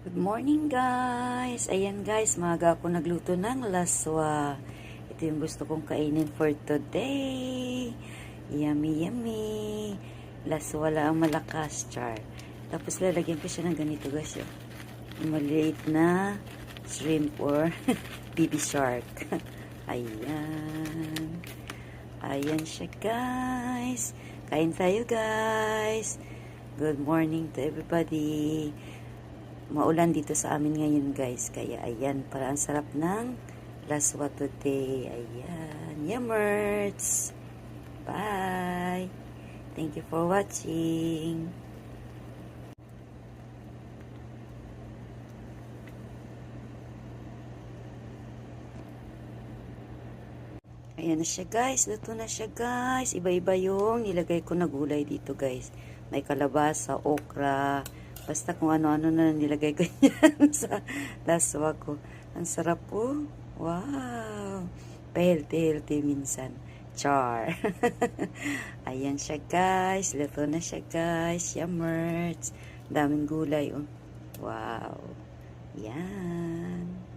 Good morning guys! Ayan guys, maaga ako nagluto ng laswa. Ito yung gusto kong kainin for today. Yummy, yummy. Laswa lang ang malakas, char. Tapos lalagyan ko siya ng ganito guys. Yung maliit na shrimp or baby shark. Ayan. Ayan siya guys. Kain tayo guys. Good morning to everybody. Maulan dito sa amin ngayon guys, kaya ayan, para ang sarap ng laswa today. Ayan, yummers! Bye! Thank you for watching. Ayan na siya guys, luto na siya guys. Iba-iba yung nilagay ko na gulay dito guys. May kalabasa, okra, basta kung ano-ano na nilagay ko yan sa laswa ko. Ang sarap po. Wow! Healthy minsan. Char. Ayan siya guys. Luto na siya guys. Yummers. Daming gulay oh. Wow. Yan.